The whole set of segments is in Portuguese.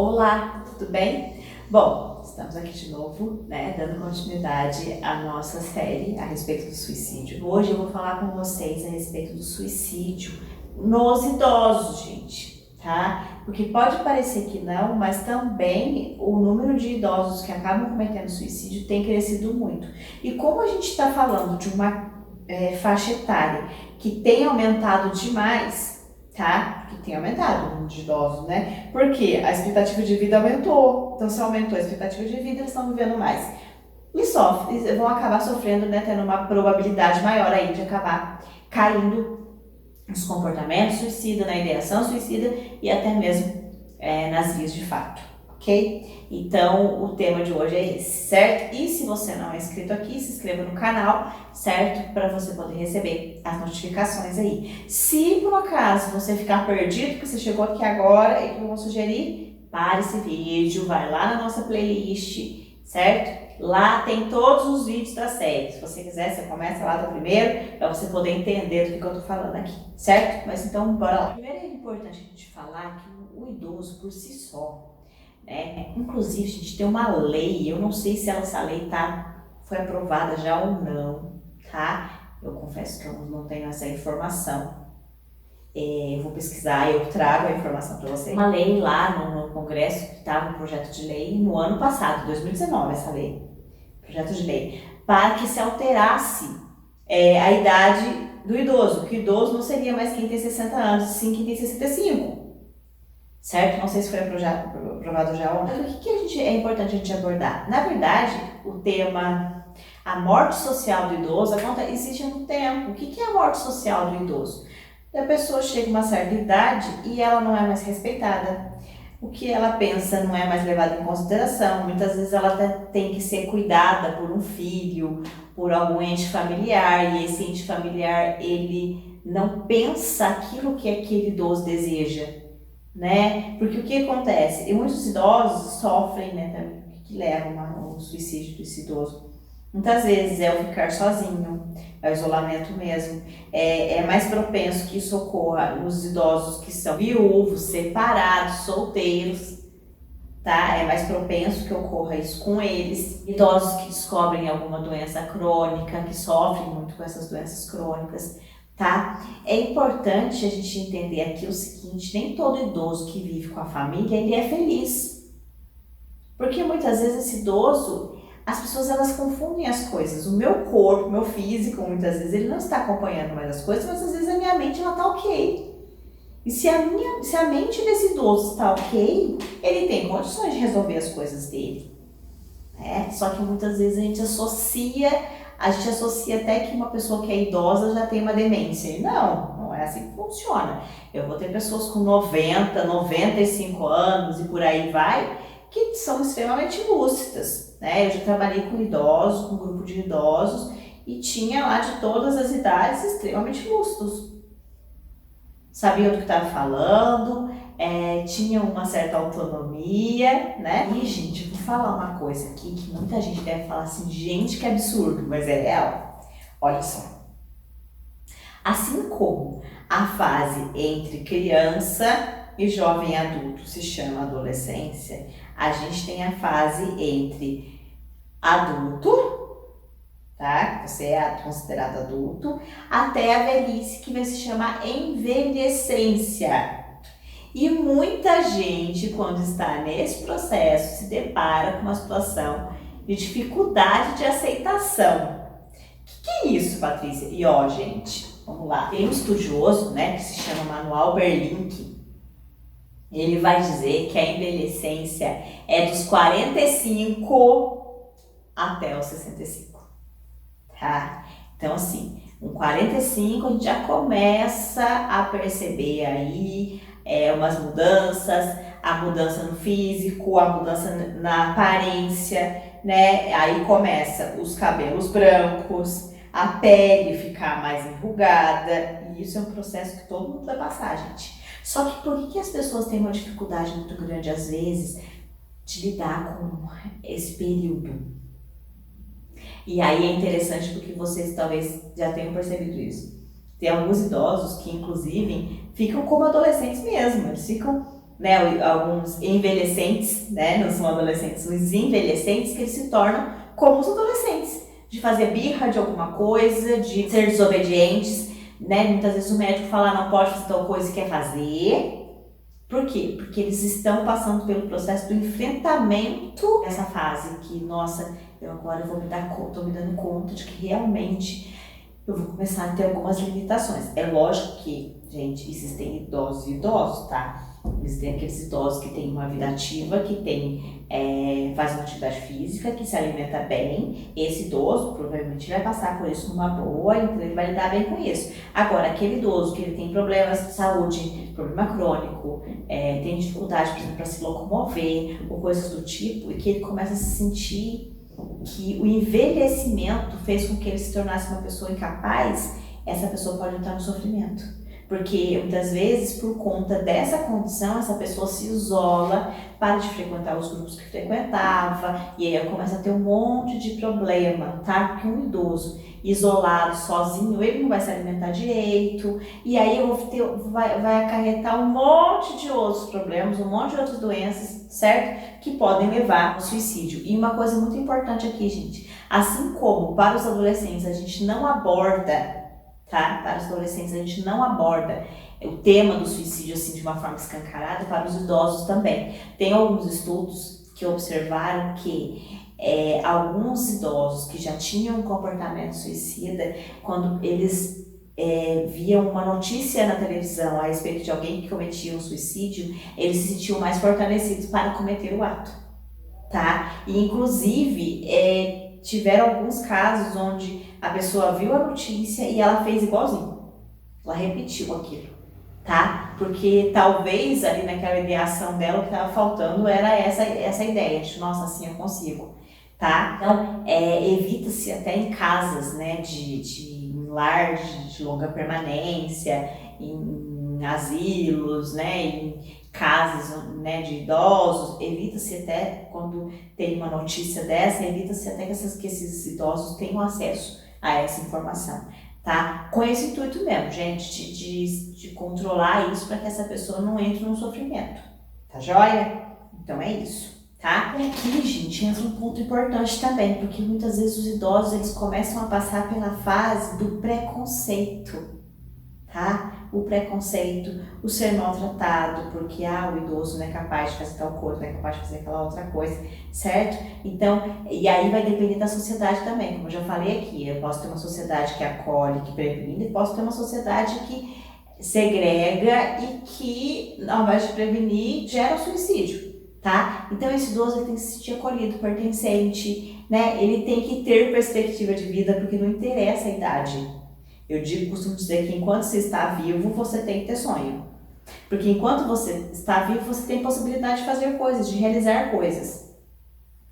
Olá, tudo bem? Bom, estamos aqui de novo, né, dando continuidade à nossa série a respeito do suicídio. Hoje eu vou falar com vocês a respeito do suicídio nos idosos, gente, tá? Porque pode parecer que não, mas também o número de idosos que acabam cometendo suicídio tem crescido muito. E como a gente está falando de uma faixa etária que tem aumentado demais, tá? Que tem aumentado o número de idosos, né? Porque a expectativa de vida aumentou. Então, se aumentou a expectativa de vida, eles estão vivendo mais. E vão acabar sofrendo, né? Tendo uma probabilidade maior aí de acabar caindo nos comportamentos suicida, na ideação suicida e até mesmo nas vias de fato, ok? Então, o tema de hoje é esse, certo? E se você não é inscrito aqui, se inscreva no canal, certo? Para você poder receber as notificações aí. Se por acaso você ficar perdido, que você chegou aqui agora e que eu vou sugerir, pare esse vídeo, vai lá na nossa playlist, certo? Lá tem todos os vídeos da série. Se você quiser, você começa lá do primeiro, para você poder entender do que eu tô falando aqui, certo? Mas então, bora lá. Primeiro é importante a gente falar que o idoso por si só, inclusive, a gente tem uma lei, eu não sei se essa lei foi aprovada já ou não, tá? Eu confesso que eu não tenho essa informação. Eu vou pesquisar, eu trago a informação para vocês. Uma lei lá no Congresso, que estava um projeto de lei no ano passado, 2019, essa lei, projeto de lei, para que se alterasse a idade do idoso, que o idoso não seria mais quem tem 60 anos, sim quem tem 65. Certo? Não sei se foi aprovado já ou não. Mas o que é importante a gente abordar? Na verdade, o tema, a morte social do idoso, existe há muito tempo. O que é a morte social do idoso? A pessoa chega a uma certa idade e ela não é mais respeitada. O que ela pensa não é mais levado em consideração. Muitas vezes ela tem que ser cuidada por um filho, por algum ente familiar, e esse ente familiar, ele não pensa aquilo que aquele idoso deseja. Né? Porque o que acontece? E muitos idosos sofrem, né, também, que levam ao suicídio desse idoso. Muitas vezes é o ficar sozinho, é o isolamento mesmo. É mais propenso que isso ocorra nos idosos que são viúvos, separados, solteiros, tá? É mais propenso que ocorra isso com eles. Idosos que descobrem alguma doença crônica, que sofrem muito com essas doenças crônicas. Tá? É importante a gente entender aqui o seguinte, nem todo idoso que vive com a família, ele é feliz. Porque muitas vezes esse idoso, as pessoas elas confundem as coisas. O meu corpo, o meu físico, muitas vezes ele não está acompanhando mais as coisas, mas às vezes a minha mente ela tá ok. E se a mente desse idoso está ok, ele tem condições de resolver as coisas dele. Só que muitas vezes a gente associa até que uma pessoa que é idosa já tem uma demência. E não é assim que funciona. Eu vou ter pessoas com 90, 95 anos e por aí vai, que são extremamente lúcidas, né? Eu já trabalhei com idosos, com um grupo de idosos, e tinha lá de todas as idades extremamente lúcidos. Sabiam do que estava falando, tinham uma certa autonomia, né? E, gente, eu vou falar uma coisa aqui que muita gente deve falar assim, gente, que absurdo, mas é real. Olha só. Assim como a fase entre criança e jovem adulto se chama adolescência, a gente tem a fase entre adulto, tá? Você é considerado adulto, até a velhice, que vai se chamar envelhecência. E muita gente, quando está nesse processo, se depara com uma situação de dificuldade de aceitação. O que é isso, Patrícia? E gente, vamos lá. Tem um estudioso, né, que se chama Manuel Berlink. Ele vai dizer que a envelhecência é dos 45 até os 65. Tá? Então, assim, com 45 a gente já começa a perceber aí umas mudanças, a mudança no físico, a mudança na aparência, né? Aí começa os cabelos brancos, a pele ficar mais enrugada, e isso é um processo que todo mundo vai passar, gente. Só que por que as pessoas têm uma dificuldade muito grande, às vezes, de lidar com esse período? E aí é interessante porque vocês talvez já tenham percebido isso. Tem alguns idosos que, inclusive, ficam como adolescentes mesmo. Eles ficam né, alguns envelhecentes, né, não são adolescentes, os envelhecentes que eles se tornam como os adolescentes, de fazer birra de alguma coisa, de ser desobedientes, né, muitas vezes o médico fala não pode fazer tal coisa e quer fazer. Por quê? Porque eles estão passando pelo processo do enfrentamento dessa fase que, nossa, eu agora tô me dando conta de que realmente eu vou começar a ter algumas limitações. É lógico que, gente, existem idosos e idosos, tá? Existem aqueles idosos que têm uma vida ativa, que faz uma atividade física, que se alimenta bem. Esse idoso provavelmente vai passar por isso numa boa, então ele vai lidar bem com isso. Agora, aquele idoso que ele tem problemas de saúde, problema crônico, tem dificuldade, por exemplo, para se locomover, ou coisas do tipo, e que ele começa a se sentir que o envelhecimento fez com que ele se tornasse uma pessoa incapaz, essa pessoa pode entrar no sofrimento. Porque muitas vezes, por conta dessa condição, essa pessoa se isola, para de frequentar os grupos que frequentava, e aí ela começa a ter um monte de problema, tá? Porque um idoso isolado, sozinho, ele não vai se alimentar direito, e aí vai acarretar um monte de outros problemas, um monte de outras doenças, certo? Que podem levar ao suicídio. E uma coisa muito importante aqui, gente, assim como para os adolescentes a gente não aborda, tá? Para os adolescentes a gente não aborda o tema do suicídio assim de uma forma escancarada, para os idosos também. Tem alguns estudos que observaram que alguns idosos que já tinham um comportamento suicida, quando eles viam uma notícia na televisão a respeito de alguém que cometia um suicídio, eles se sentiam mais fortalecidos para cometer o ato, tá? E inclusive tiveram alguns casos onde a pessoa viu a notícia e ela fez igualzinho, ela repetiu aquilo, tá? Porque talvez ali naquela ideação dela o que estava faltando era essa ideia de, nossa, assim eu consigo, tá? Então, evita-se até em casas, né, em lar de longa permanência, em asilos, né, em casas, né, de idosos, evita-se até, quando tem uma notícia dessa, evita-se até que esses idosos tenham acesso a essa informação, tá? Com esse intuito mesmo, gente, de controlar isso para que essa pessoa não entre no sofrimento, tá joia? Então é isso, tá? E aqui, gente, entra um ponto importante também, porque muitas vezes os idosos, eles começam a passar pela fase do preconceito, tá? O preconceito, o ser maltratado, porque o idoso não é capaz de fazer tal coisa, não é capaz de fazer aquela outra coisa, certo? Então, e aí vai depender da sociedade também, como eu já falei aqui, eu posso ter uma sociedade que acolhe, que previne, e posso ter uma sociedade que segrega e que, ao invés de prevenir, gera o suicídio, tá? Então esse idoso ele tem que se sentir acolhido, pertencente, né? Ele tem que ter perspectiva de vida, porque não interessa a idade. Eu costumo dizer que enquanto você está vivo, você tem que ter sonho. Porque enquanto você está vivo, você tem possibilidade de fazer coisas, de realizar coisas.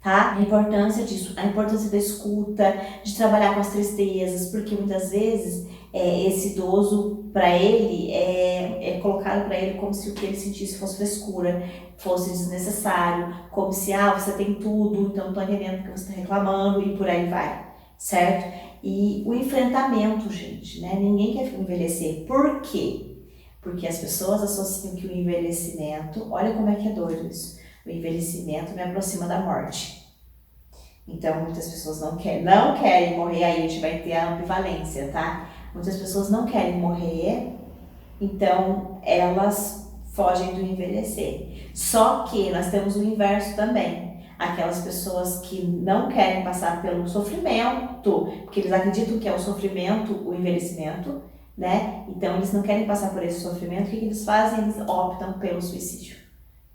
Tá? A importância disso, a importância da escuta, de trabalhar com as tristezas, porque muitas vezes esse idoso, para ele, é colocado para ele como se o que ele sentisse fosse frescura, fosse desnecessário, como se, você tem tudo, então não estou entendendo porque você está reclamando, e por aí vai, certo? E o enfrentamento, gente, né? Ninguém quer envelhecer. Por quê? Porque as pessoas associam que o envelhecimento, olha como é que é doido isso, o envelhecimento me aproxima da morte. Então, muitas pessoas não querem morrer, aí a gente vai ter a ambivalência, tá? Muitas pessoas não querem morrer, então elas fogem do envelhecer. Só que nós temos o inverso também. Aquelas pessoas que não querem passar pelo sofrimento, porque eles acreditam que é o sofrimento, o envelhecimento, né? Então eles não querem passar por esse sofrimento, o que eles fazem? Eles optam pelo suicídio,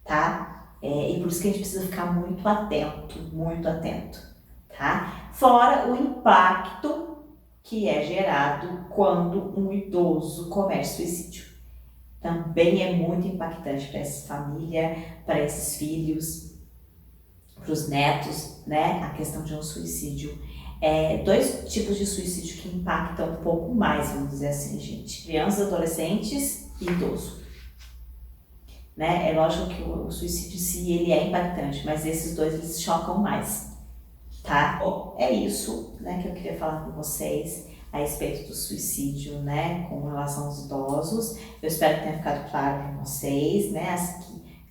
tá? E por isso que a gente precisa ficar muito atento, tá? Fora o impacto que é gerado quando um idoso comete suicídio. Também é muito impactante para essa família, para esses filhos, para os netos, né? A questão de um suicídio. Dois tipos de suicídio que impactam um pouco mais, vamos dizer assim, gente. Crianças, adolescentes e idoso. Né? É lógico que o suicídio, se ele é impactante, mas esses dois, eles chocam mais, tá? Bom, é isso, né, que eu queria falar com vocês a respeito do suicídio, né, com relação aos idosos. Eu espero que tenha ficado claro para vocês, né,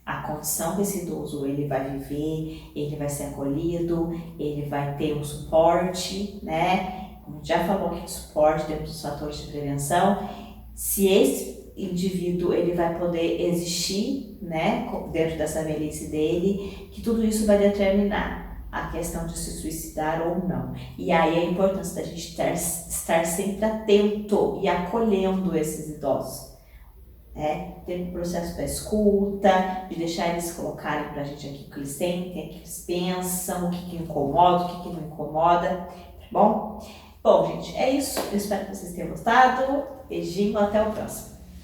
a condição que esse idoso ele vai viver, ele vai ser acolhido, ele vai ter um suporte, né? Como já falou aqui de suporte dentro dos fatores de prevenção, se esse indivíduo ele vai poder existir, né, dentro dessa velhice dele, que tudo isso vai determinar a questão de se suicidar ou não. E aí a importância da gente estar sempre atento e acolhendo esses idosos. Ter um processo da escuta, de deixar eles colocarem pra gente aqui o que eles sentem, o que eles pensam, o que incomoda, o que não incomoda, tá bom? Bom, gente, é isso. Eu espero que vocês tenham gostado. Beijinho, até o próximo.